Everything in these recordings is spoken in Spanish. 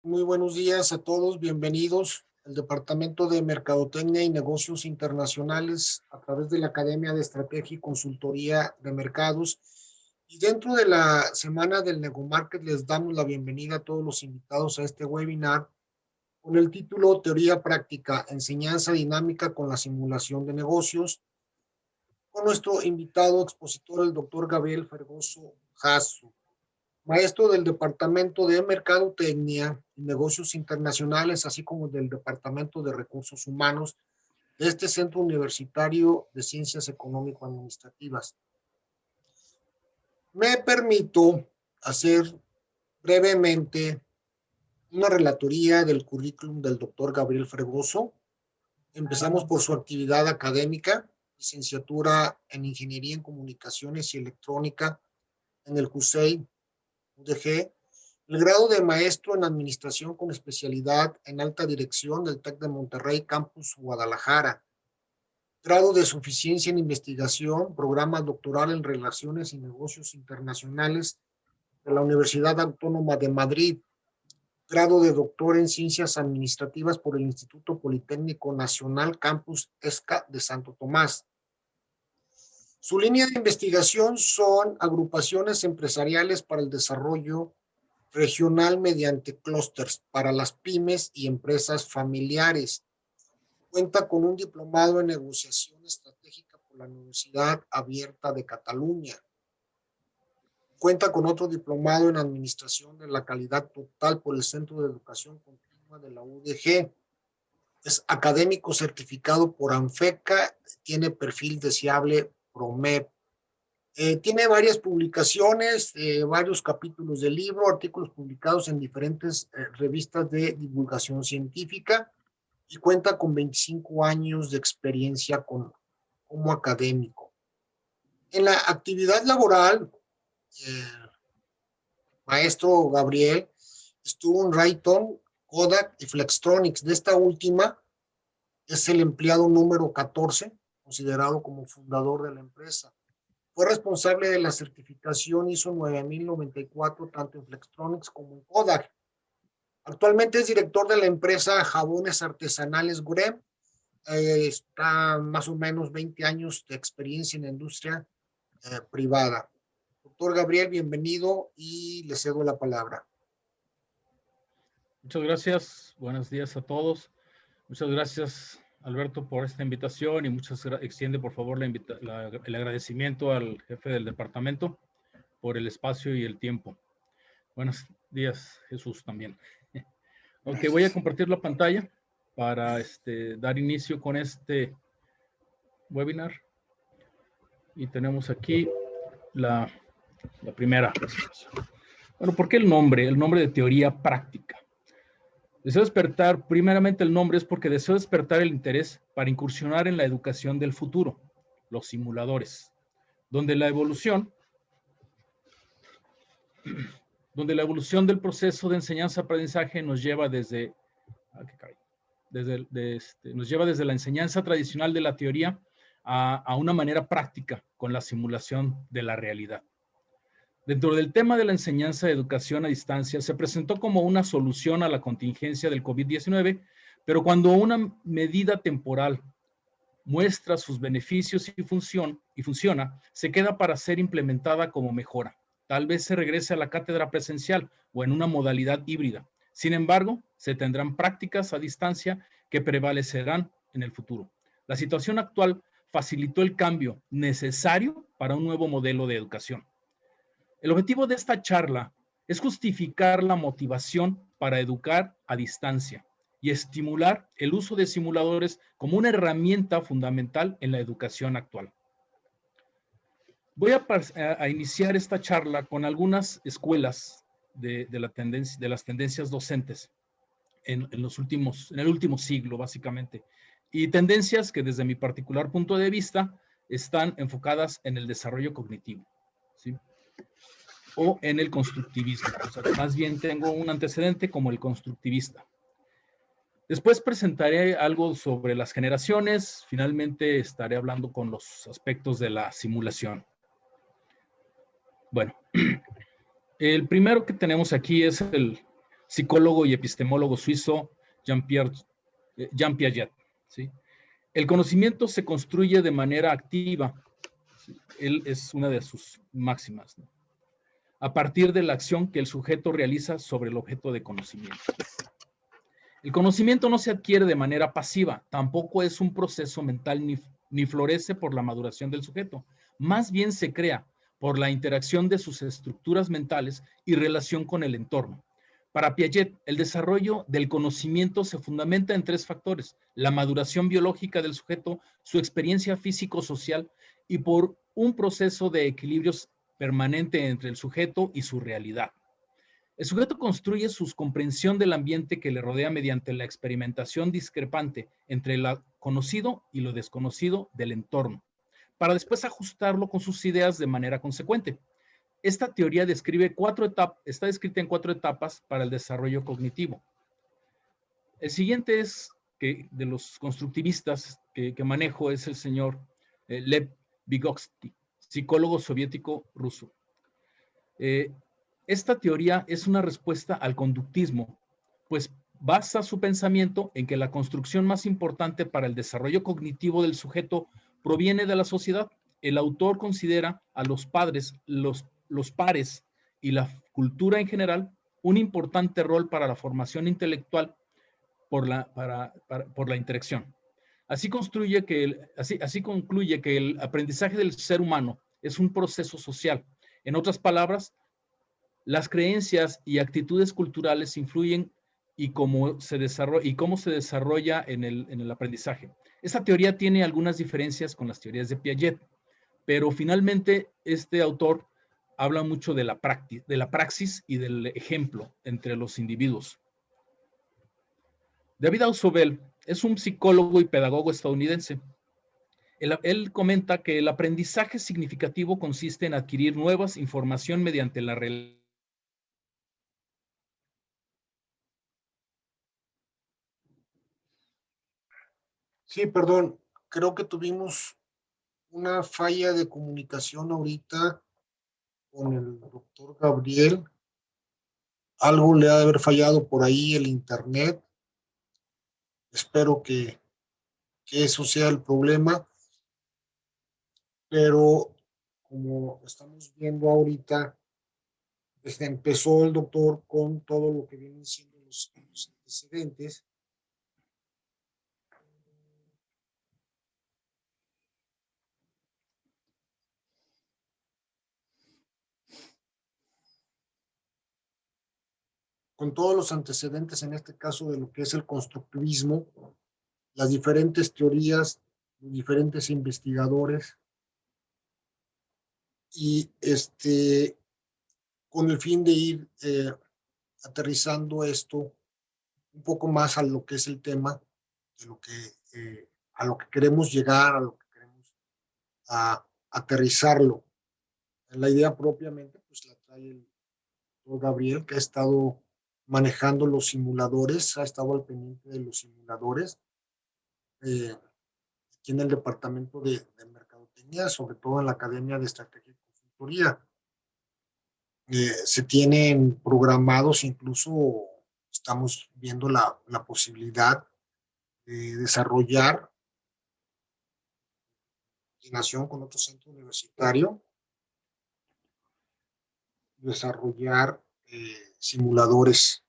Muy buenos días a todos, bienvenidos al Departamento de Mercadotecnia y Negocios Internacionales a través de la Academia de Estrategia y Consultoría de Mercados. Y dentro de la semana del Negomarket les damos la bienvenida a todos los invitados a este webinar con el título Teoría Práctica, Enseñanza Dinámica con la Simulación de Negocios, con nuestro invitado expositor, el doctor Gabriel Fregoso Jasso, maestro del Departamento de Mercadotecnia y Negocios Internacionales, así como del Departamento de Recursos Humanos de este Centro Universitario de Ciencias Económico-Administrativas. Me permito hacer brevemente una relatoría del currículum del doctor Gabriel Fregoso. Empezamos por su actividad académica, licenciatura en Ingeniería en Comunicaciones y Electrónica en el CUSEI, UDG, el grado de maestro en administración con especialidad en alta dirección del TEC de Monterrey, Campus Guadalajara, grado de suficiencia en investigación, programa doctoral en relaciones y negocios internacionales de la Universidad Autónoma de Madrid, grado de doctor en ciencias administrativas por el Instituto Politécnico Nacional, Campus ESCA de Santo Tomás. Su línea de investigación son agrupaciones empresariales para el desarrollo regional mediante clústeres para las pymes y empresas familiares. Cuenta con un diplomado en negociación estratégica por la Universidad Abierta de Cataluña. Cuenta con otro diplomado en administración de la calidad total por el Centro de Educación Continua de la UDG. Es académico certificado por ANFECA, tiene perfil deseable PROMEP. Tiene varias publicaciones, varios capítulos de libro, artículos publicados en diferentes revistas de divulgación científica y cuenta con 25 años de experiencia como académico. En la actividad laboral, maestro Gabriel estuvo en Raytheon, Kodak y Flextronics. De esta última es el empleado número 14, considerado como fundador de la empresa. Fue responsable de la certificación ISO 9094 tanto en Flextronics como en Kodak. Actualmente es director de la empresa Jabones Artesanales Gurem. Está más o menos 20 años de experiencia en la industria privada. Doctor Gabriel, bienvenido y le cedo la palabra. Muchas gracias. Buenos días a todos. Muchas gracias, Alberto, por esta invitación y extiende, por favor, el agradecimiento al jefe del departamento por el espacio y el tiempo. Buenos días, Jesús, también. Ok, voy a compartir la pantalla para dar inicio con este webinar. Y tenemos aquí la primera presentación. Bueno, ¿por qué el nombre? El nombre de teoría práctica. Deseo despertar, primeramente el nombre es porque deseo despertar el interés para incursionar en la educación del futuro, los simuladores, donde la evolución del proceso de enseñanza-aprendizaje nos lleva desde la enseñanza tradicional de la teoría a una manera práctica con la simulación de la realidad. Dentro del tema de la enseñanza de educación a distancia, se presentó como una solución a la contingencia del COVID-19, pero cuando una medida temporal muestra sus beneficios y funciona, se queda para ser implementada como mejora. Tal vez se regrese a la cátedra presencial o en una modalidad híbrida. Sin embargo, se tendrán prácticas a distancia que prevalecerán en el futuro. La situación actual facilitó el cambio necesario para un nuevo modelo de educación. El objetivo de esta charla es justificar la motivación para educar a distancia y estimular el uso de simuladores como una herramienta fundamental en la educación actual. Voy a iniciar esta charla con algunas escuelas de las tendencias docentes en el último siglo, básicamente, y tendencias que desde mi particular punto de vista están enfocadas en el desarrollo cognitivo, ¿sí? O en el constructivismo. O sea, más bien tengo un antecedente como el constructivista. Después presentaré algo sobre las generaciones. Finalmente estaré hablando con los aspectos de la simulación. Bueno, el primero que tenemos aquí es psicólogo y epistemólogo suizo Jean Piaget. ¿Sí? El conocimiento se construye de manera activa. ¿Sí? Él es una de sus máximas, ¿no? A partir de la acción que el sujeto realiza sobre el objeto de conocimiento. El conocimiento no se adquiere de manera pasiva, tampoco es un proceso mental ni florece por la maduración del sujeto. Más bien se crea por la interacción de sus estructuras mentales y relación con el entorno. Para Piaget, el desarrollo del conocimiento se fundamenta en tres factores: la maduración biológica del sujeto, su experiencia físico-social y por un proceso de equilibrios permanente entre el sujeto y su realidad. El sujeto construye su comprensión del ambiente que le rodea mediante la experimentación discrepante entre lo conocido y lo desconocido del entorno, para después ajustarlo con sus ideas de manera consecuente. Esta teoría describe está descrita en 4 etapas para el desarrollo cognitivo. El siguiente de los constructivistas que manejo es el señor Lev Vygotsky, psicólogo soviético ruso. Esta teoría es una respuesta al conductismo, pues basa su pensamiento en que la construcción más importante para el desarrollo cognitivo del sujeto proviene de la sociedad. El autor considera a los padres, los pares y la cultura en general un importante rol para la formación intelectual por la interacción. Así concluye que el aprendizaje del ser humano es un proceso social. En otras palabras, las creencias y actitudes culturales influyen y cómo se desarrolla en el aprendizaje. Esta teoría tiene algunas diferencias con las teorías de Piaget, pero finalmente este autor habla mucho de la praxis y del ejemplo entre los individuos. David Ausubel es un psicólogo y pedagogo estadounidense. Él comenta que el aprendizaje significativo consiste en adquirir nuevas información mediante la relación. Sí, perdón, creo que tuvimos una falla de comunicación ahorita con el doctor Gabriel. Algo le ha de haber fallado por ahí el internet. Espero que eso sea el problema, pero como estamos viendo ahorita, empezó el doctor con todo lo que vienen siendo los antecedentes. Con todos los antecedentes, en este caso, de lo que es el constructivismo, las diferentes teorías, diferentes investigadores, y con el fin de ir aterrizando esto un poco más a lo que es el tema, de lo que, a lo que queremos llegar, a lo que queremos aterrizarlo. La idea propiamente, pues la trae el doctor Gabriel, que ha estado manejando los simuladores, ha estado al pendiente de los simuladores, aquí en el departamento de mercadotecnia, sobre todo en la Academia de Estrategia y Consultoría. Se tienen programados, incluso estamos viendo la posibilidad de desarrollar coordinación con otro centro universitario, desarrollar simuladores,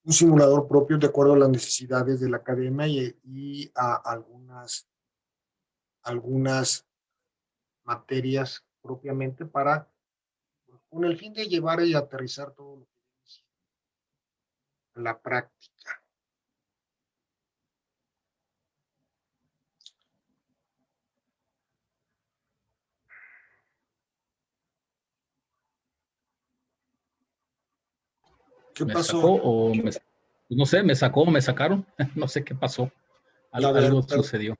un simulador propio de acuerdo a las necesidades de la academia y a algunas materias propiamente con el fin de llevar y aterrizar todo lo que es la práctica. ¿Qué ¿Me pasó? sacó o no sé, me sacó o me sacaron? No sé qué pasó. A ver, Algo sucedió.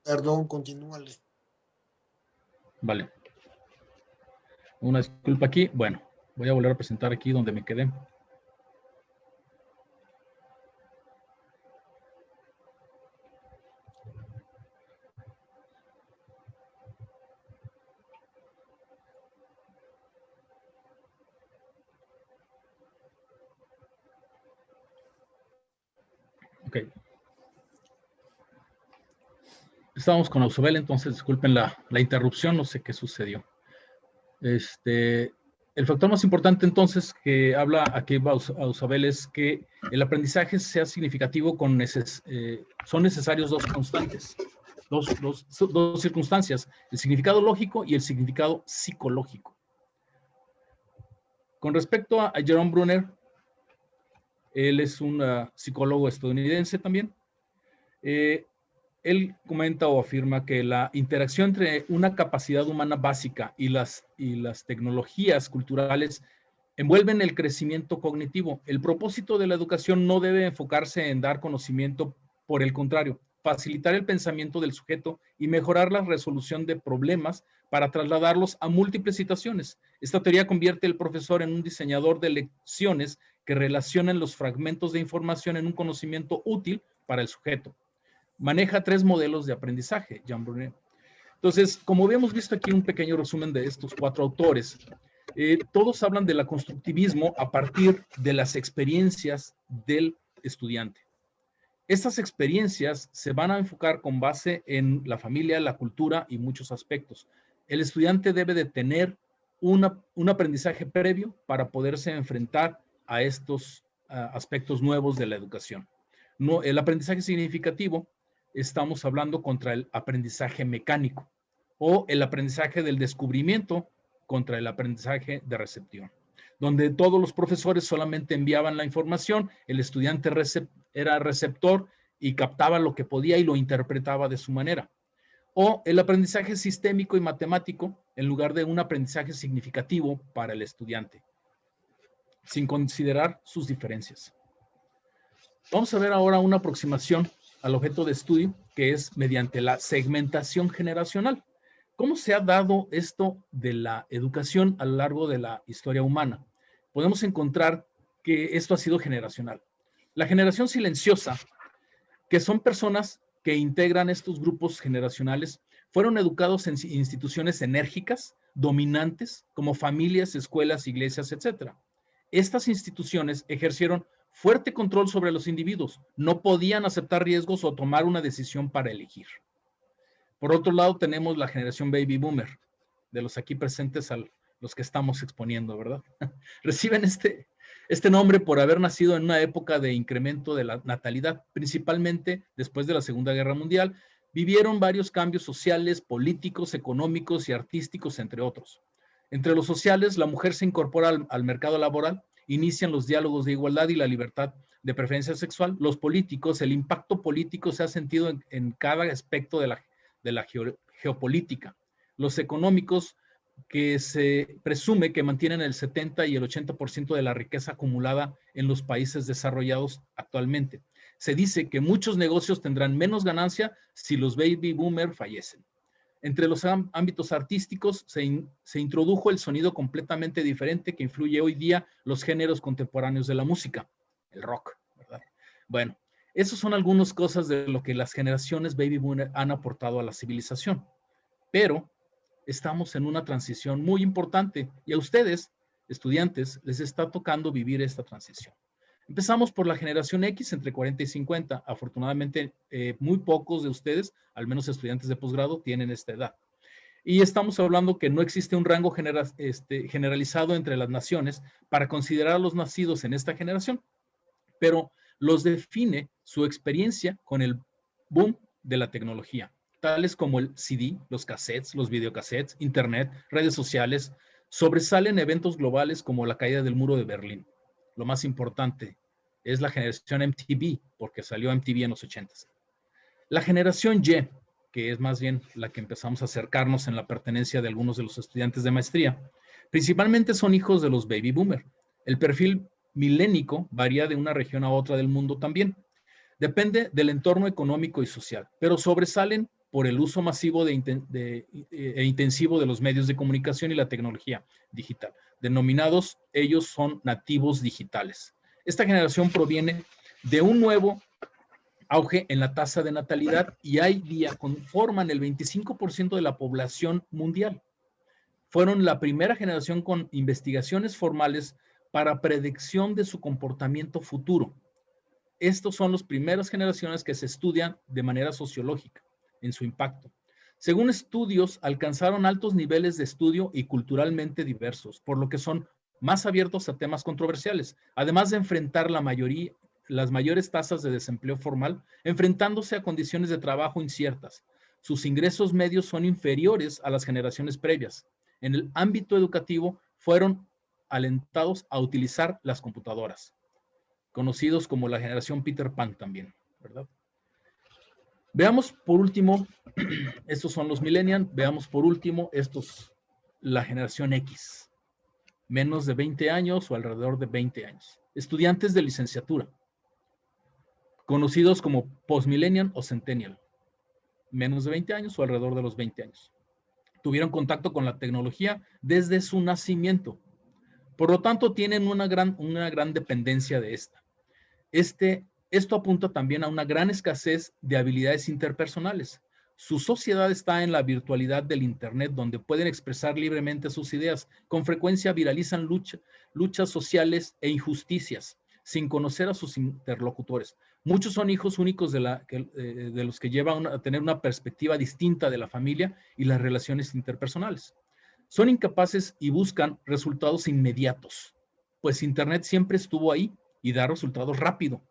perdón, continúale. Vale. Una disculpa aquí. Bueno, voy a volver a presentar aquí donde me quedé. Ok. Estábamos con Ausubel, entonces disculpen la interrupción, no sé qué sucedió. El factor más importante entonces que habla aquí Ausubel es que el aprendizaje sea significativo son necesarios dos constantes, dos circunstancias, el significado lógico y el significado psicológico. Con respecto a Jerome Bruner, él es un psicólogo estadounidense también. Él comenta o afirma que la interacción entre una capacidad humana básica y las tecnologías culturales envuelven el crecimiento cognitivo. El propósito de la educación no debe enfocarse en dar conocimiento, por el contrario, facilitar el pensamiento del sujeto y mejorar la resolución de problemas para trasladarlos a múltiples situaciones. Esta teoría convierte al profesor en un diseñador de lecciones que relacionan los fragmentos de información en un conocimiento útil para el sujeto. Maneja 3 modelos de aprendizaje, Jean Brunet. Entonces, como habíamos visto aquí un pequeño resumen de estos 4 autores, todos hablan del constructivismo a partir de las experiencias del estudiante. Estas experiencias se van a enfocar con base en la familia, la cultura y muchos aspectos. El estudiante debe de tener un aprendizaje previo para poderse enfrentar a estos aspectos nuevos de la educación. No, el aprendizaje significativo, estamos hablando contra el aprendizaje mecánico o el aprendizaje del descubrimiento contra el aprendizaje de recepción, donde todos los profesores solamente enviaban la información, el estudiante era receptor y captaba lo que podía y lo interpretaba de su manera. O el aprendizaje sistémico y matemático en lugar de un aprendizaje significativo para el estudiante, sin considerar sus diferencias. Vamos a ver ahora una aproximación al objeto de estudio, que es mediante la segmentación generacional. ¿Cómo se ha dado esto de la educación a lo largo de la historia humana? Podemos encontrar que esto ha sido generacional. La generación silenciosa, que son personas que integran estos grupos generacionales, fueron educados en instituciones enérgicas, dominantes, como familias, escuelas, iglesias, etc. Estas instituciones ejercieron fuerte control sobre los individuos, no podían aceptar riesgos o tomar una decisión para elegir. Por otro lado, tenemos la generación baby boomer, de los aquí presentes a los que estamos exponiendo, ¿verdad? Reciben este nombre por haber nacido en una época de incremento de la natalidad, principalmente después de la Segunda Guerra Mundial. Vivieron varios cambios sociales, políticos, económicos y artísticos, entre otros. Entre los sociales, la mujer se incorpora al mercado laboral, inician los diálogos de igualdad y la libertad de preferencia sexual. Los políticos, el impacto político se ha sentido en cada aspecto de la geopolítica. Los económicos, que se presume que mantienen el 70 y el 80% de la riqueza acumulada en los países desarrollados actualmente. Se dice que muchos negocios tendrán menos ganancia si los baby boomers fallecen. Entre los ámbitos artísticos se introdujo el sonido completamente diferente que influye hoy día los géneros contemporáneos de la música, el rock, ¿verdad? Bueno, esas son algunas cosas de lo que las generaciones baby boomer han aportado a la civilización. Pero estamos en una transición muy importante y a ustedes, estudiantes, les está tocando vivir esta transición. Empezamos por la generación X entre 40 y 50. Afortunadamente, muy pocos de ustedes, al menos estudiantes de posgrado, tienen esta edad. Y estamos hablando que no existe un rango generalizado entre las naciones para considerar a los nacidos en esta generación, pero los define su experiencia con el boom de la tecnología, tales como el CD, los cassettes, los videocassettes, internet, redes sociales. Sobresalen eventos globales como la caída del muro de Berlín. Lo más importante es la generación MTV, porque salió MTV en los 80s. La generación Y, que es más bien la que empezamos a acercarnos en la pertenencia de algunos de los estudiantes de maestría, principalmente son hijos de los baby boomer. El perfil milénico varía de una región a otra del mundo también. Depende del entorno económico y social, pero sobresalen por el uso masivo e intensivo de los medios de comunicación y la tecnología digital. Denominados, ellos son nativos digitales. Esta generación proviene de un nuevo auge en la tasa de natalidad y hoy día conforman el 25% de la población mundial. Fueron la primera generación con investigaciones formales para predicción de su comportamiento futuro. Estos son las primeras generaciones que se estudian de manera sociológica en su impacto. Según estudios, alcanzaron altos niveles de estudio y culturalmente diversos, por lo que son más abiertos a temas controversiales, además de enfrentar las mayores tasas de desempleo formal, enfrentándose a condiciones de trabajo inciertas. Sus ingresos medios son inferiores a las generaciones previas. En el ámbito educativo, fueron alentados a utilizar las computadoras, conocidos como la generación Peter Pan también, ¿verdad? Veamos por último, estos son los millennials, veamos por último, la generación X, menos de 20 años o alrededor de 20 años. Estudiantes de licenciatura, conocidos como postmillennial o centennial, menos de 20 años o alrededor de los 20 años. Tuvieron contacto con la tecnología desde su nacimiento. Por lo tanto, tienen una gran dependencia de esta. Esto apunta también a una gran escasez de habilidades interpersonales. Su sociedad está en la virtualidad del Internet, donde pueden expresar libremente sus ideas. Con frecuencia viralizan luchas sociales e injusticias, sin conocer a sus interlocutores. Muchos son hijos únicos de los que llevan a tener una perspectiva distinta de la familia y las relaciones interpersonales. Son incapaces y buscan resultados inmediatos, pues Internet siempre estuvo ahí y da resultados rápido.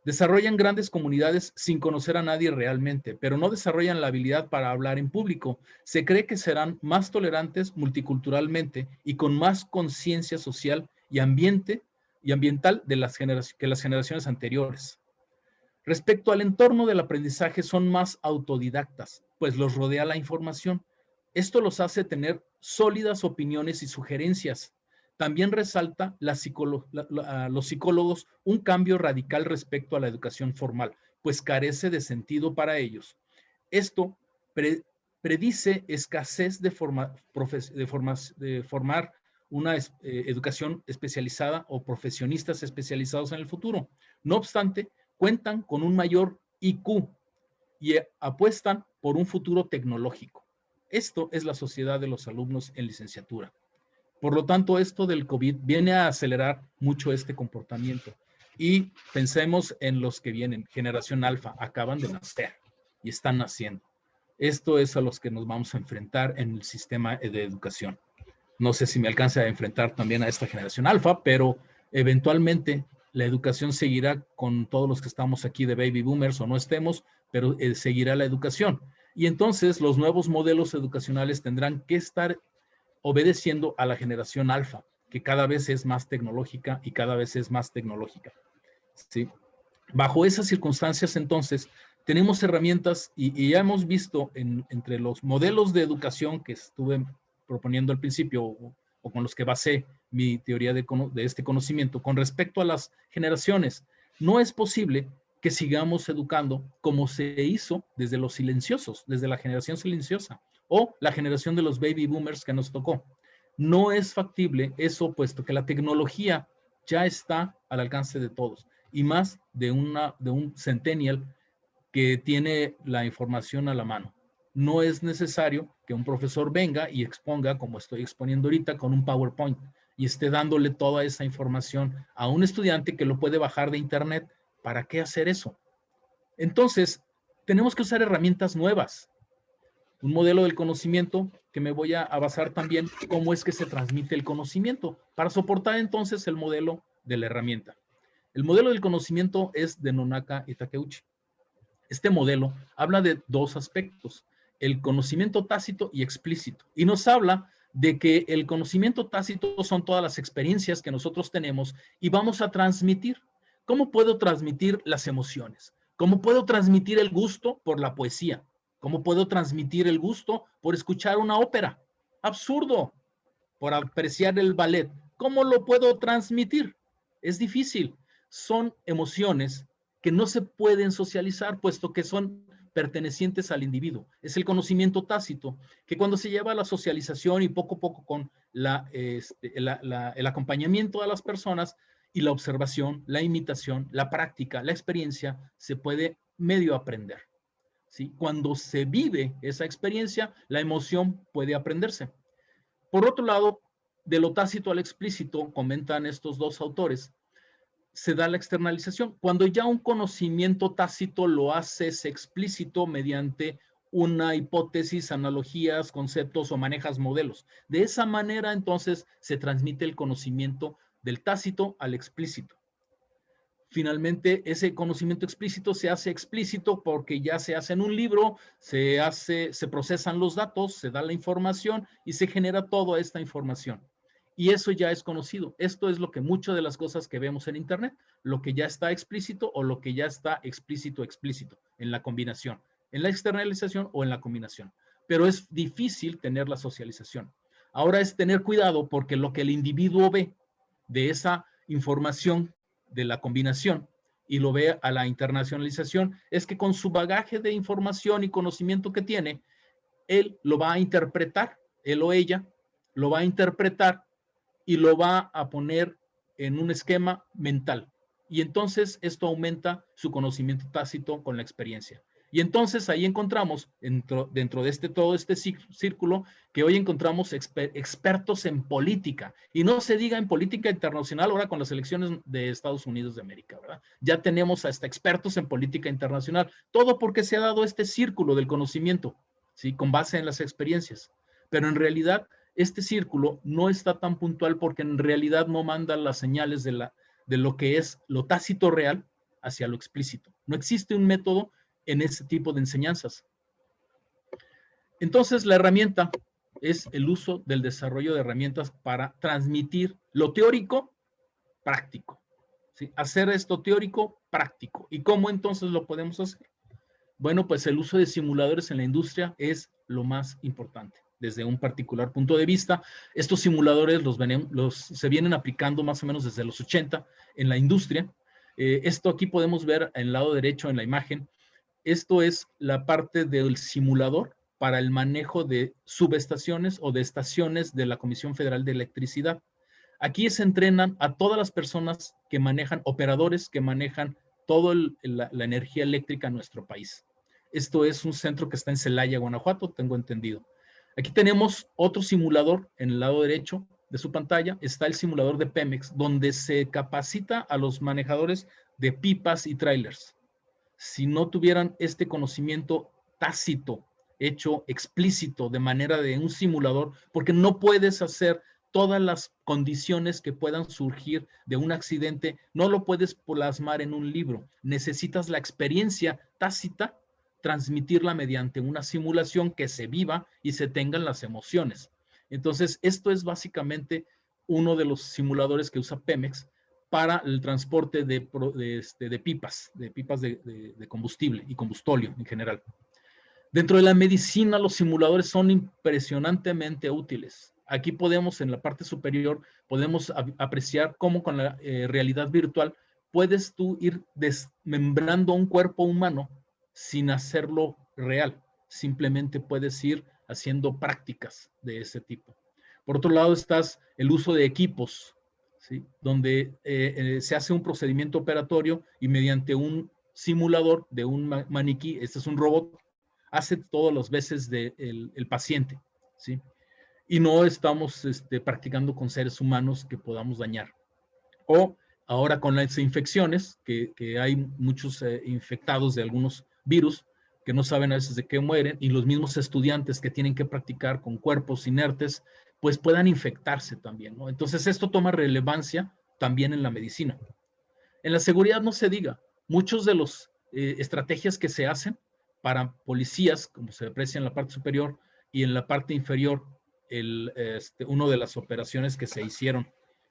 Desarrollan grandes comunidades sin conocer a nadie realmente, pero no desarrollan la habilidad para hablar en público. Se cree que serán más tolerantes multiculturalmente y con más conciencia social y ambiental que las generaciones anteriores. Respecto al entorno del aprendizaje, son más autodidactas, pues los rodea la información. Esto los hace tener sólidas opiniones y sugerencias. También resalta los psicólogos un cambio radical respecto a la educación formal, pues carece de sentido para ellos. Esto predice escasez de formar una educación especializada o profesionistas especializados en el futuro. No obstante, cuentan con un mayor IQ y apuestan por un futuro tecnológico. Esto es la sociedad de los alumnos en licenciatura. Por lo tanto, esto del COVID viene a acelerar mucho este comportamiento. Y pensemos en los que vienen, generación alfa, acaban de nacer y están naciendo. Esto es a los que nos vamos a enfrentar en el sistema de educación. No sé si me alcance a enfrentar también a esta generación alfa, pero eventualmente la educación seguirá con todos los que estamos aquí de baby boomers o no estemos, pero seguirá la educación. Y entonces los nuevos modelos educacionales tendrán que estar obedeciendo a la generación alfa, que cada vez es más tecnológica y cada vez es más tecnológica. ¿Sí? Bajo esas circunstancias, entonces, tenemos herramientas y ya hemos visto entre los modelos de educación que estuve proponiendo al principio o con los que basé mi teoría de este conocimiento con respecto a las generaciones. No es posible que sigamos educando como se hizo desde los silenciosos, desde la generación silenciosa o la generación de los baby boomers que nos tocó. No es factible eso, puesto que la tecnología ya está al alcance de todos y más de un centennial que tiene la información a la mano. No es necesario que un profesor venga y exponga, como estoy exponiendo ahorita, con un PowerPoint y esté dándole toda esa información a un estudiante que lo puede bajar de internet. ¿Para qué hacer eso? Entonces, tenemos que usar herramientas nuevas. Un modelo del conocimiento que me voy a basar también cómo es que se transmite el conocimiento para soportar entonces el modelo de la herramienta. El modelo del conocimiento es de Nonaka y Takeuchi. Este modelo habla de dos aspectos, el conocimiento tácito y explícito, y nos habla de que el conocimiento tácito son todas las experiencias que nosotros tenemos y vamos a transmitir. ¿Cómo puedo transmitir las emociones? ¿Cómo puedo transmitir el gusto por la poesía? ¿Cómo puedo transmitir el gusto por escuchar una ópera? Absurdo. Por apreciar el ballet. ¿Cómo lo puedo transmitir? Es difícil. Son emociones que no se pueden socializar, puesto que son pertenecientes al individuo. Es el conocimiento tácito, que cuando se lleva a la socialización y poco a poco con el acompañamiento a las personas y la observación, la imitación, la práctica, la experiencia, se puede medio aprender. ¿Sí? Cuando se vive esa experiencia, la emoción puede aprenderse. Por otro lado, de lo tácito al explícito, comentan estos dos autores, se da la externalización. Cuando ya un conocimiento tácito lo haces explícito mediante una hipótesis, analogías, conceptos o manejas modelos. De esa manera, entonces, se transmite el conocimiento del tácito al explícito. Finalmente, ese conocimiento explícito se hace explícito porque ya se hace en un libro, se procesan los datos, se da la información y se genera toda esta información. Y eso ya es conocido. Esto es lo que muchas de las cosas que vemos en Internet, lo que ya está explícito o lo que ya está explícito, en la combinación, en la externalización o en la combinación. Pero es difícil tener la socialización. Ahora es tener cuidado porque lo que el individuo ve de esa información de la combinación y lo ve a la internacionalización, es que con su bagaje de información y conocimiento que tiene, él lo va a interpretar, él o ella lo va a interpretar y lo va a poner en un esquema mental. Y entonces esto aumenta su conocimiento tácito con la experiencia. Y entonces ahí encontramos, dentro de todo este círculo, que hoy encontramos expertos en política. Y no se diga en política internacional ahora con las elecciones de Estados Unidos de América, ¿verdad? Ya tenemos hasta expertos en política internacional. Todo porque se ha dado este círculo del conocimiento, ¿sí? Con base en las experiencias. Pero en realidad, este círculo no está tan puntual porque en realidad no manda las señales de lo que es lo tácito real hacia lo explícito. No existe un método en ese tipo de enseñanzas. Entonces, la herramienta es el uso del desarrollo de herramientas para transmitir lo teórico práctico. ¿Sí? Hacer esto teórico práctico. ¿Y cómo entonces lo podemos hacer? Bueno, pues el uso de simuladores en la industria es lo más importante. Desde un particular punto de vista, estos simuladores se vienen aplicando más o menos desde los 80 en la industria. Esto aquí podemos ver en el lado derecho en la imagen. Esto es la parte del simulador para el manejo de subestaciones o de estaciones de la Comisión Federal de Electricidad. Aquí se entrenan a todas las personas que manejan, operadores que manejan toda la energía eléctrica en nuestro país. Esto es un centro que está en Celaya, Guanajuato, tengo entendido. Aquí tenemos otro simulador en el lado derecho de su pantalla. Está el simulador de Pemex, donde se capacita a los manejadores de pipas y trailers. Si no tuvieran este conocimiento tácito, hecho explícito de manera de un simulador, porque no puedes hacer todas las condiciones que puedan surgir de un accidente, no lo puedes plasmar en un libro. Necesitas la experiencia tácita, transmitirla mediante una simulación que se viva y se tengan las emociones. Entonces, esto es básicamente uno de los simuladores que usa Pemex para el transporte de pipas de combustible y combustóleo en general. Dentro de la medicina, los simuladores son impresionantemente útiles. Aquí podemos, en la parte superior, podemos apreciar cómo con la realidad virtual puedes tú ir desmembrando un cuerpo humano sin hacerlo real. Simplemente puedes ir haciendo prácticas de ese tipo. Por otro lado, está el uso de equipos, ¿sí? Donde se hace un procedimiento operatorio y mediante un simulador de un maniquí, este es un robot, hace todas las veces el paciente, ¿sí? Y no estamos practicando con seres humanos que podamos dañar. O ahora con las infecciones, que hay muchos infectados de algunos virus que no saben a veces de qué mueren, y los mismos estudiantes que tienen que practicar con cuerpos inertes, pues puedan infectarse también, ¿no? Entonces esto toma relevancia también en la medicina. En la seguridad no se diga, muchos de las estrategias que se hacen para policías, como se aprecia en la parte superior y en la parte inferior, uno de las operaciones que se hicieron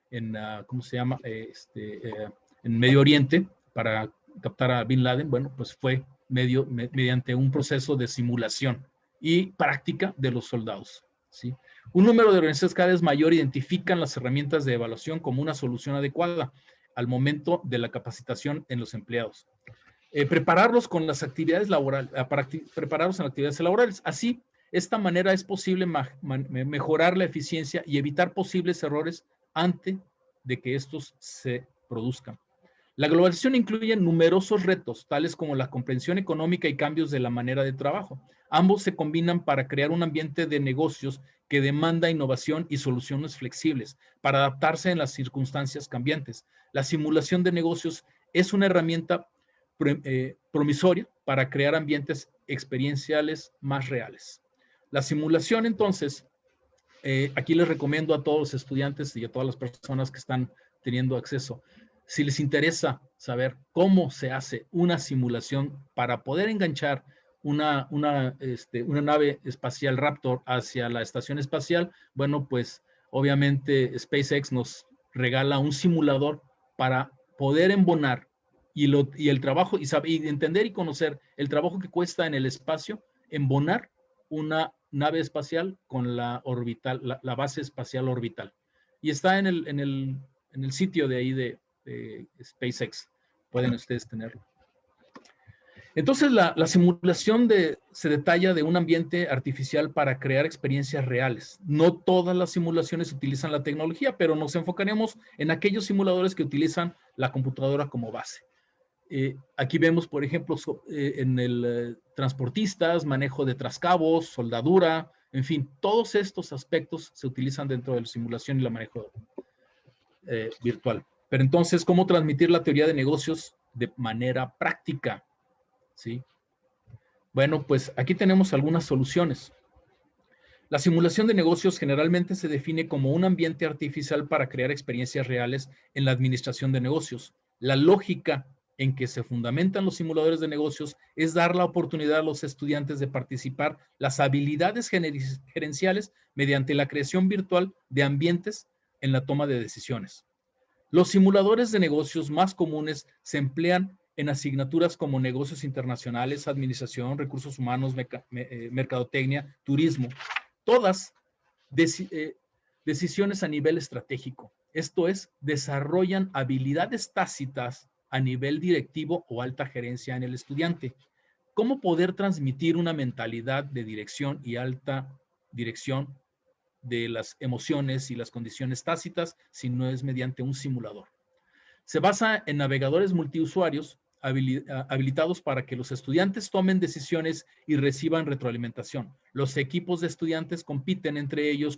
en, ¿cómo se llama? En Medio Oriente para captar a Bin Laden, bueno, pues fue mediante un proceso de simulación y práctica de los soldados, ¿sí? Un número de organizaciones cada vez mayor identifican las herramientas de evaluación como una solución adecuada al momento de la capacitación en los empleados. Prepararlos con las actividades laborales, para prepararlos en actividades laborales. Así, esta manera es posible mejorar la eficiencia y evitar posibles errores antes de que estos se produzcan. La globalización incluye numerosos retos, tales como la comprensión económica y cambios de la manera de trabajo. Ambos se combinan para crear un ambiente de negocios que demanda innovación y soluciones flexibles para adaptarse en las circunstancias cambiantes. La simulación de negocios es una herramienta promisoria para crear ambientes experienciales más reales. La simulación, entonces, aquí les recomiendo a todos los estudiantes y a todas las personas que están teniendo acceso, si les interesa saber cómo se hace una simulación para poder enganchar una nave espacial Raptor hacia la estación espacial, bueno, pues obviamente SpaceX nos regala un simulador para poder embonar y el trabajo, y entender y conocer el trabajo que cuesta en el espacio, embonar una nave espacial con la orbital, la base espacial orbital. Y está en el sitio de ahí de SpaceX. Pueden ustedes tenerlo. Entonces, la simulación se detalla de un ambiente artificial para crear experiencias reales. No todas las simulaciones utilizan la tecnología, pero nos enfocaremos en aquellos simuladores que utilizan la computadora como base. Aquí vemos, por ejemplo, en el transportistas, manejo de trascabos, soldadura, en fin, todos estos aspectos se utilizan dentro de la simulación y la manejo virtual. Pero entonces, ¿cómo transmitir la teoría de negocios de manera práctica? ¿Sí? Bueno, pues aquí tenemos algunas soluciones. La simulación de negocios generalmente se define como un ambiente artificial para crear experiencias reales en la administración de negocios. La lógica en que se fundamentan los simuladores de negocios es dar la oportunidad a los estudiantes de participar las habilidades gerenciales mediante la creación virtual de ambientes en la toma de decisiones. Los simuladores de negocios más comunes se emplean en asignaturas como negocios internacionales, administración, recursos humanos, mercadotecnia, turismo. Todas decisiones a nivel estratégico. Esto es, desarrollan habilidades tácitas a nivel directivo o alta gerencia en el estudiante. ¿Cómo poder transmitir una mentalidad de dirección y alta dirección de las emociones y las condiciones tácitas si no es mediante un simulador? Se basa en navegadores multiusuarios habilitados para que los estudiantes tomen decisiones y reciban retroalimentación. Los equipos de estudiantes compiten entre ellos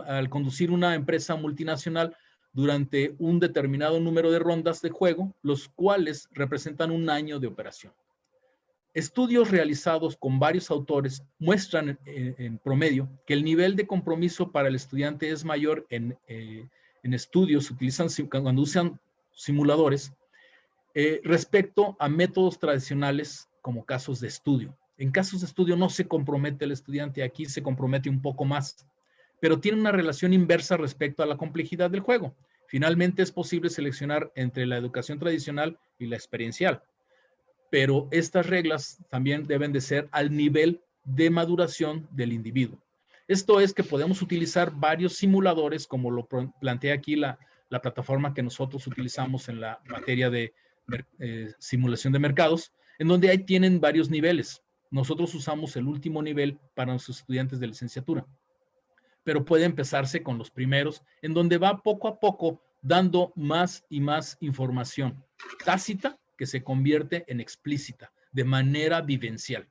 al conducir una empresa multinacional durante un determinado número de rondas de juego, los cuales representan un año de operación. Estudios realizados con varios autores muestran en promedio que el nivel de compromiso para el estudiante es mayor en estudios cuando usan simuladores respecto a métodos tradicionales como casos de estudio. En casos de estudio no se compromete el estudiante, aquí se compromete un poco más, pero tiene una relación inversa respecto a la complejidad del juego. Finalmente es posible seleccionar entre la educación tradicional y la experiencial, pero estas reglas también deben de ser al nivel de maduración del individuo. Esto es que podemos utilizar varios simuladores, como lo plantea aquí la plataforma que nosotros utilizamos en la materia de simulación de mercados, en donde ahí tienen varios niveles. Nosotros usamos el último nivel para nuestros estudiantes de licenciatura, pero puede empezarse con los primeros, en donde va poco a poco dando más y más información tácita que se convierte en explícita, de manera vivencial.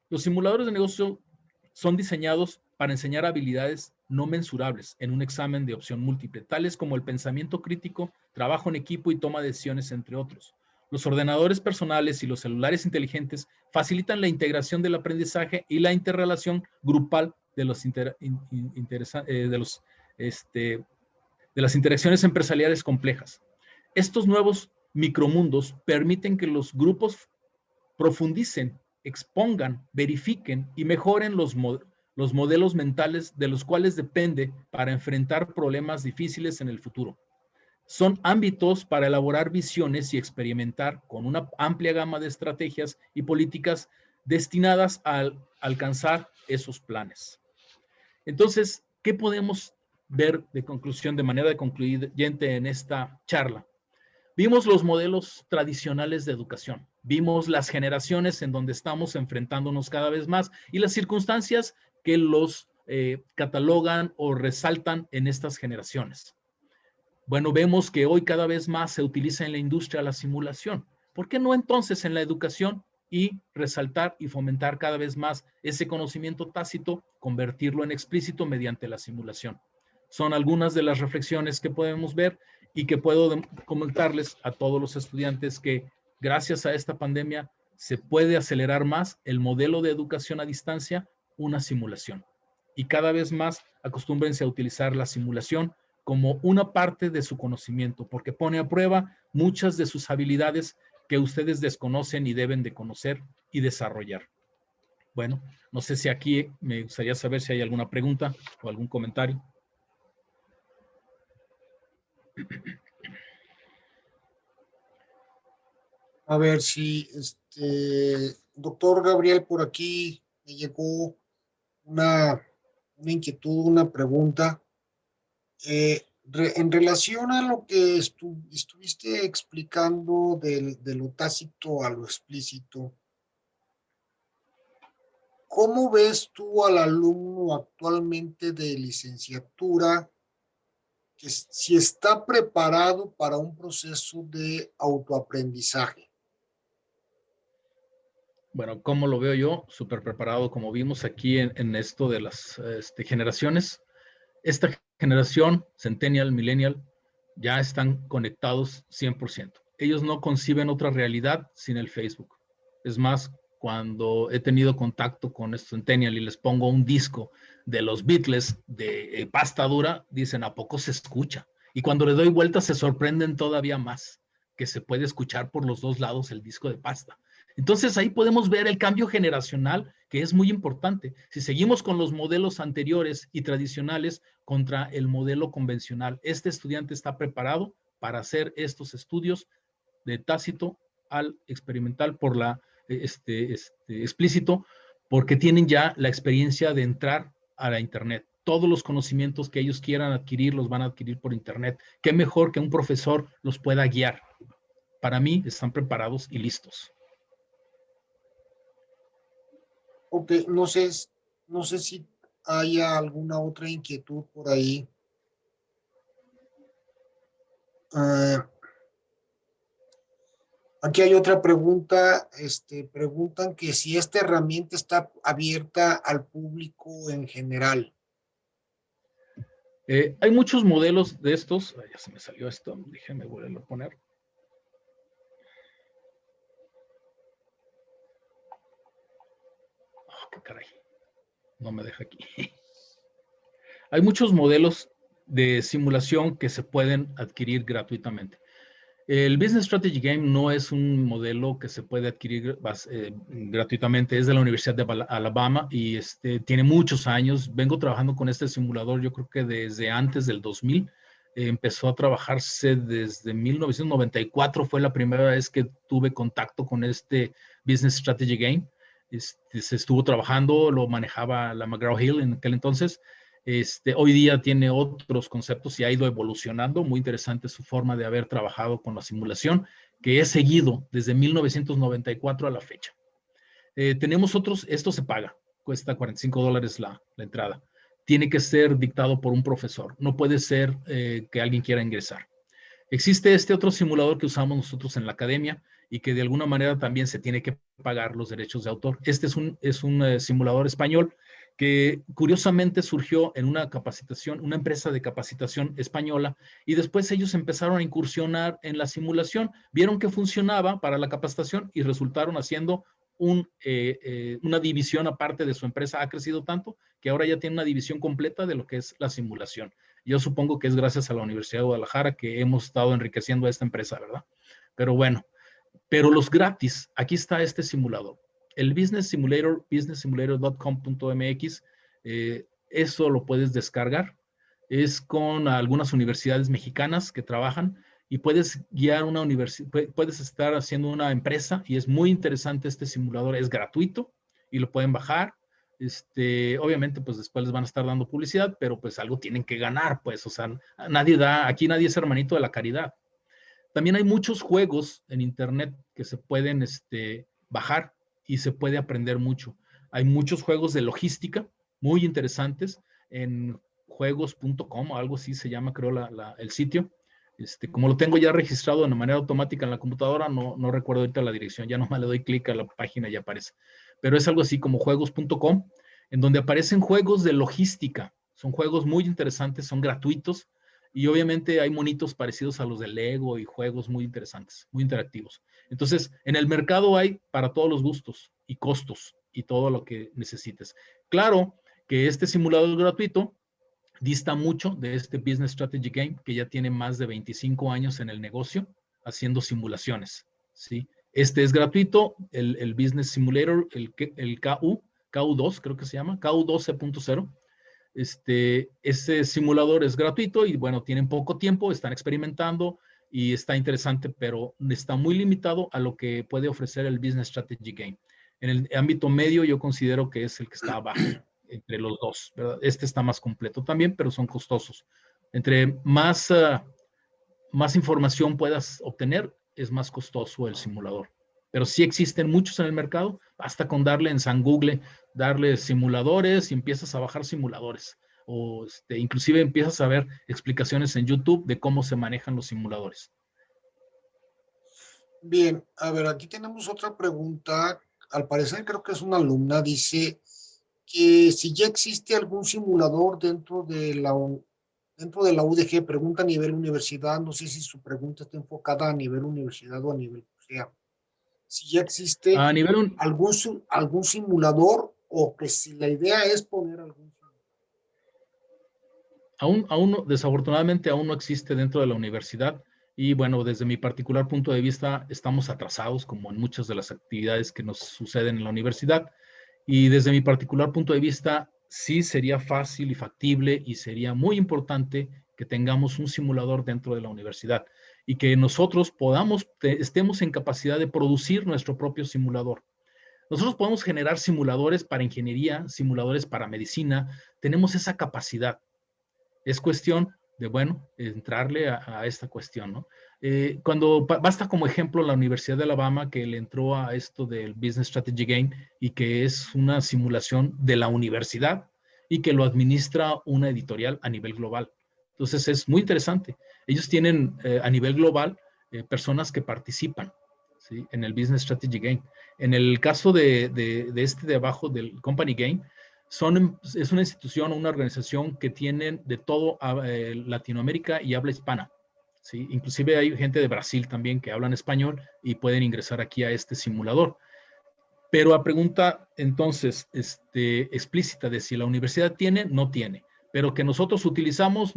Los simuladores de negocio son diseñados para enseñar habilidades no mensurables en un examen de opción múltiple, tales como el pensamiento crítico, trabajo en equipo y toma de decisiones, entre otros. Los ordenadores personales y los celulares inteligentes facilitan la integración del aprendizaje y la interrelación grupal de las interacciones empresariales complejas. Estos nuevos micromundos permiten que los grupos profundicen, expongan, verifiquen y mejoren los modelos mentales de los cuales depende para enfrentar problemas difíciles en el futuro. Son ámbitos para elaborar visiones y experimentar con una amplia gama de estrategias y políticas destinadas a alcanzar esos planes. Entonces, ¿qué podemos ver de conclusión, de manera concluyente en esta charla? Vimos los modelos tradicionales de educación, vimos las generaciones en donde estamos enfrentándonos cada vez más y las circunstancias que los catalogan o resaltan en estas generaciones. Bueno, vemos que hoy cada vez más se utiliza en la industria la simulación. ¿Por qué no entonces en la educación y resaltar y fomentar cada vez más ese conocimiento tácito, convertirlo en explícito mediante la simulación. Son algunas de las reflexiones que podemos ver y que puedo comentarles a todos los estudiantes que gracias a esta pandemia se puede acelerar más el modelo de educación a distancia, una simulación. Y cada vez más acostúmbrense a utilizar la simulación como una parte de su conocimiento, porque pone a prueba muchas de sus habilidades que ustedes desconocen y deben de conocer y desarrollar. Bueno, no sé si aquí me gustaría saber si hay alguna pregunta o algún comentario. A ver si, doctor Gabriel, por aquí me llegó una inquietud, una pregunta. En relación a lo que estuviste explicando de lo tácito a lo explícito, ¿cómo ves tú al alumno actualmente de licenciatura que si está preparado para un proceso de autoaprendizaje? Bueno, ¿cómo lo veo yo? Súper preparado, como vimos aquí en esto de las generaciones. Esta generación, Centennial, Millennial, ya están conectados 100%. Ellos no conciben otra realidad sin el Facebook. Es más, cuando he tenido contacto con estos Centennial y les pongo un disco de los Beatles de pasta dura, dicen, ¿a poco se escucha? Y cuando le doy vuelta se sorprenden todavía más, que se puede escuchar por los dos lados el disco de pasta. Entonces ahí podemos ver el cambio generacional que es muy importante. Si seguimos con los modelos anteriores y tradicionales contra el modelo convencional, este estudiante está preparado para hacer estos estudios de tácito al experimental por la explícito, porque tienen ya la experiencia de entrar a la internet. Todos los conocimientos que ellos quieran adquirir los van a adquirir por internet. Qué mejor que un profesor los pueda guiar. Para mí están preparados y listos. Ok, no sé si haya alguna otra inquietud por ahí. Aquí hay otra pregunta. Preguntan que si esta herramienta está abierta al público en general. Hay muchos modelos de estos. Ya se me salió esto. Déjenme volverlo a poner. Oh, qué caray. No me deja aquí. Hay muchos modelos de simulación que se pueden adquirir gratuitamente. El Business Strategy Game no es un modelo que se puede adquirir gratuitamente, es de la Universidad de Alabama y tiene muchos años. Vengo trabajando con este simulador, yo creo que desde antes del 2000. Empezó a trabajarse desde 1994, fue la primera vez que tuve contacto con este Business Strategy Game. Se estuvo trabajando, lo manejaba la McGraw-Hill en aquel entonces. Hoy día tiene otros conceptos y ha ido evolucionando. Muy interesante su forma de haber trabajado con la simulación, que he seguido desde 1994 a la fecha. Tenemos otros, esto se paga, cuesta $45 la entrada. Tiene que ser dictado por un profesor, no puede ser que alguien quiera ingresar. Existe este otro simulador que usamos nosotros en la academia y que de alguna manera también se tiene que pagar los derechos de autor. Este es un simulador español que curiosamente surgió en una capacitación, una empresa de capacitación española, y después ellos empezaron a incursionar en la simulación, vieron que funcionaba para la capacitación y resultaron haciendo una división aparte de su empresa. Ha crecido tanto que ahora ya tiene una división completa de lo que es la simulación. Yo supongo que es gracias a la Universidad de Guadalajara que hemos estado enriqueciendo a esta empresa, ¿verdad? Pero bueno, pero los gratis, aquí está este simulador. El Business Simulator, businesssimulator.com.mx, eso lo puedes descargar. Es con algunas universidades mexicanas que trabajan y puedes guiar una universidad, puedes estar haciendo una empresa y es muy interesante este simulador, es gratuito y lo pueden bajar. Obviamente, pues después les van a estar dando publicidad, pero pues algo tienen que ganar, pues, o sea, aquí nadie es hermanito de la caridad. También hay muchos juegos en internet que se pueden bajar y se puede aprender mucho. Hay muchos juegos de logística muy interesantes en juegos.com o algo así se llama, creo, el sitio. Como lo tengo ya registrado de manera automática en la computadora, no recuerdo ahorita la dirección, ya nomás le doy clic a la página y ya aparece. Pero es algo así como juegos.com, en donde aparecen juegos de logística. Son juegos muy interesantes, son gratuitos y obviamente hay monitos parecidos a los de Lego y juegos muy interesantes, muy interactivos. Entonces, en el mercado hay para todos los gustos y costos y todo lo que necesites. Claro que este simulador gratuito dista mucho de este Business Strategy Game, que ya tiene más de 25 años en el negocio haciendo simulaciones, ¿sí? Este es gratuito, el Business Simulator, el KU2 creo que se llama, KU 12.0. Este simulador es gratuito y bueno, tienen poco tiempo, están experimentando y está interesante, pero está muy limitado a lo que puede ofrecer el Business Strategy Game. En el ámbito medio yo considero que es el que está abajo entre los dos, ¿verdad? Este está más completo también, pero son costosos. Entre más información puedas obtener, es más costoso el simulador. Pero sí existen muchos en el mercado, basta con darle en San Google, darle simuladores y empiezas a bajar simuladores. O inclusive empiezas a ver explicaciones en YouTube de cómo se manejan los simuladores. Bien, a ver, aquí tenemos otra pregunta. Al parecer creo que es una alumna. Dice que si ya existe algún simulador dentro de la UDG, pregunta a nivel universidad, no sé si su pregunta está enfocada a nivel universidad o a nivel, o sea, si ya existe A nivel, algún simulador o que si la idea es poner algún desafortunadamente aún no existe dentro de la universidad y bueno, desde mi particular punto de vista estamos atrasados como en muchas de las actividades que nos suceden en la universidad y desde mi particular punto de vista sí sería fácil y factible y sería muy importante que tengamos un simulador dentro de la universidad y que nosotros estemos en capacidad de producir nuestro propio simulador. Nosotros podemos generar simuladores para ingeniería, simuladores para medicina, tenemos esa capacidad. Es cuestión de, bueno, entrarle a esta cuestión, ¿no? Basta como ejemplo la Universidad de Alabama que le entró a esto del Business Strategy Game y que es una simulación de la universidad y que lo administra una editorial a nivel global. Entonces es muy interesante. Ellos tienen a nivel global personas que participan, ¿sí? En el Business Strategy Game. En el caso de abajo del Company Game, es una institución o una organización que tienen de todo Latinoamérica y habla hispana. ¿Sí? Inclusive hay gente de Brasil también que hablan español y pueden ingresar aquí a este simulador. Pero a pregunta entonces explícita de si la universidad tiene, no tiene. Pero que nosotros utilizamos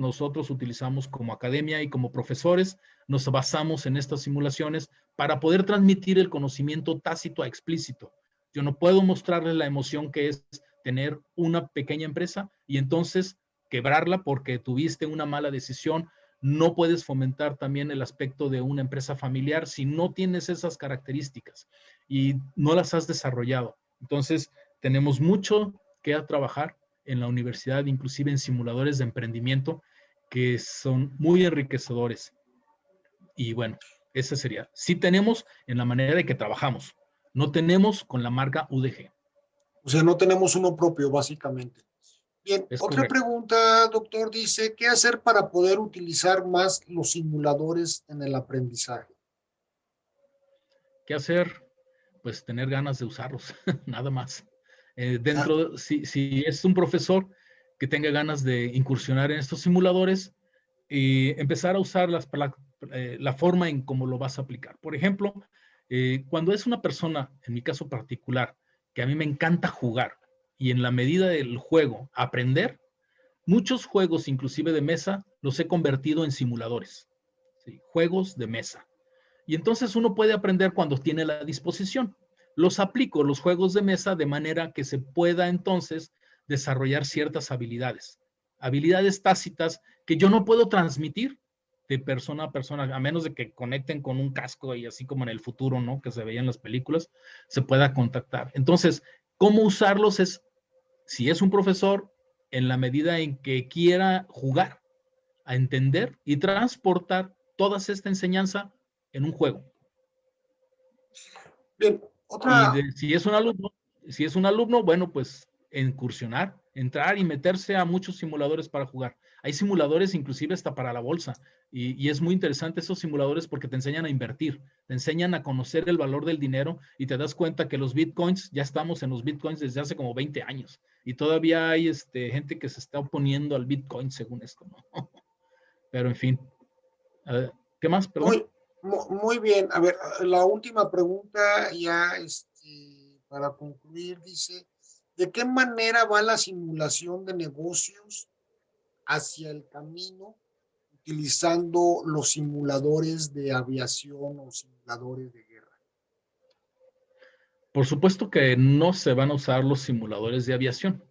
como academia y como profesores, nos basamos en estas simulaciones para poder transmitir el conocimiento tácito a explícito. Yo no puedo mostrarles la emoción que es tener una pequeña empresa y entonces quebrarla porque tuviste una mala decisión. No puedes fomentar también el aspecto de una empresa familiar si no tienes esas características y no las has desarrollado. Entonces, tenemos mucho que trabajar en la universidad, inclusive en simuladores de emprendimiento que son muy enriquecedores. Y bueno, ese sería. Sí tenemos en la manera de que trabajamos, no tenemos con la marca UDG. o sea, no tenemos uno propio, básicamente. Bien, Es otra correcto. pregunta, doctor, dice, ¿qué hacer para poder utilizar más los simuladores en el aprendizaje? ¿Qué hacer? Pues tener ganas de usarlos, nada más. Ah, Si es un profesor que tenga ganas de incursionar en estos simuladores y empezar a usar la forma en cómo lo vas a aplicar. Por ejemplo, cuando es una persona, en mi caso particular, que a mí me encanta jugar y en la medida del juego aprender, muchos juegos, inclusive de mesa, los he convertido en simuladores, ¿sí? Juegos de mesa. Y entonces uno puede aprender cuando tiene la disposición. Los aplico, los juegos de mesa, de manera que se pueda entonces desarrollar ciertas habilidades. Habilidades tácitas que yo no puedo transmitir de persona a persona, a menos de que conecten con un casco y así como en el futuro, ¿no? Que se veía en las películas, se pueda contactar. Entonces, ¿cómo usarlos? Si es un profesor, en la medida en que quiera jugar, a entender y transportar toda esta enseñanza en un juego. bien, Si es un alumno, bueno, pues incursionar, entrar y meterse a muchos simuladores para jugar. Hay simuladores inclusive hasta para la bolsa y es muy interesante esos simuladores porque te enseñan a invertir, te enseñan a conocer el valor del dinero y te das cuenta que los bitcoins, ya estamos en los bitcoins desde hace como 20 años y todavía hay gente que se está oponiendo al bitcoin según esto, ¿no? Pero en fin, ¿qué más? Perdón. Muy bien. A ver, la última pregunta ya para concluir, dice, ¿de qué manera va la simulación de negocios hacia el camino utilizando los simuladores de aviación o simuladores de guerra? Por supuesto que no se van a usar los simuladores de aviación.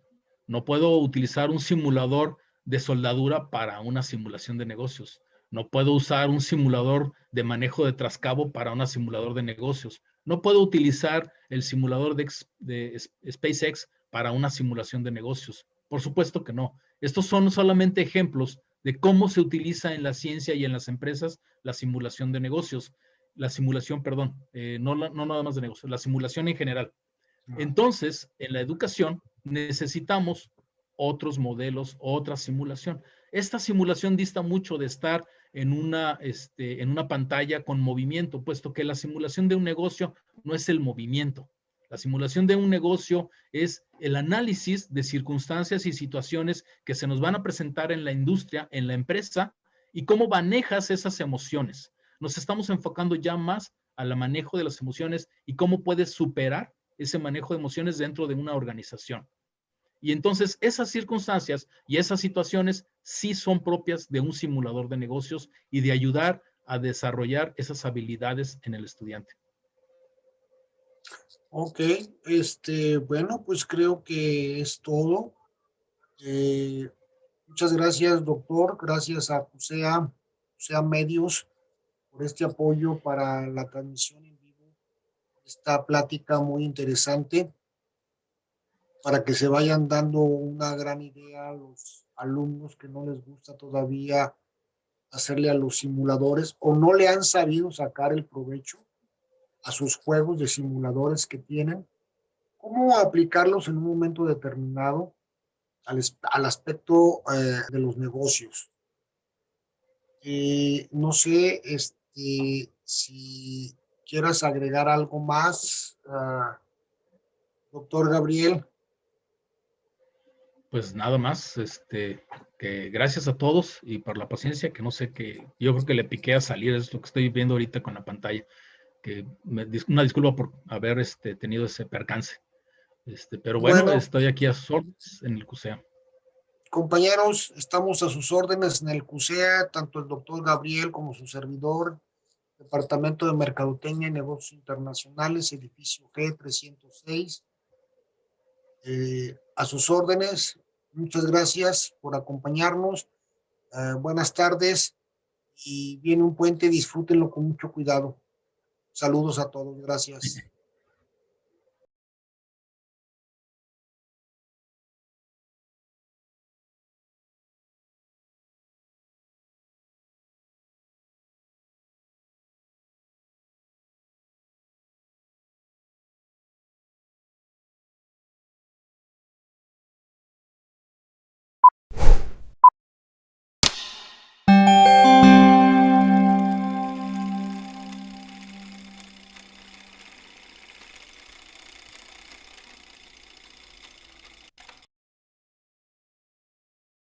No puedo utilizar un simulador de soldadura para una simulación de negocios. No puedo usar un simulador de manejo de trascabo para un simulador de negocios. No puedo utilizar el simulador de SpaceX para una simulación de negocios. Por supuesto que no. Estos son solamente ejemplos de cómo se utiliza en la ciencia y en las empresas la simulación de negocios. La simulación, perdón, no nada más de negocios, la simulación en general. Entonces, en la educación necesitamos otros modelos, otra simulación. Esta simulación dista mucho de estar en una pantalla con movimiento, puesto que la simulación de un negocio no es el movimiento. La simulación de un negocio es el análisis de circunstancias y situaciones que se nos van a presentar en la industria, en la empresa, y cómo manejas esas emociones. Nos estamos enfocando ya más al manejo de las emociones y cómo puedes superar ese manejo de emociones dentro de una organización. Y entonces esas circunstancias y esas situaciones sí son propias de un simulador de negocios y de ayudar a desarrollar esas habilidades en el estudiante. Ok, bueno, pues creo que es todo. Muchas gracias, doctor. Gracias a CUSEA Medios por este apoyo para la transmisión en vivo. Esta plática muy interesante para que se vayan dando una gran idea a los alumnos que no les gusta todavía hacerle a los simuladores o no le han sabido sacar el provecho a sus juegos de simuladores que tienen, cómo aplicarlos en un momento determinado al aspecto de los negocios. No sé si quieras agregar algo más, doctor Gabriel. Pues nada más, que gracias a todos y por la paciencia, que no sé, que yo creo que le piqué a salir, es lo que estoy viendo ahorita con la pantalla, que una disculpa por haber tenido ese percance. Pero bueno, Bueno, estoy aquí a sus órdenes en el CUSEA. compañeros, estamos a sus órdenes en el CUSEA, tanto el doctor Gabriel como su servidor, Departamento de Mercadotecnia y Negocios Internacionales, edificio G306. A sus órdenes, muchas gracias por acompañarnos. Buenas tardes y viene un puente, disfrútenlo con mucho cuidado. Saludos a todos, gracias.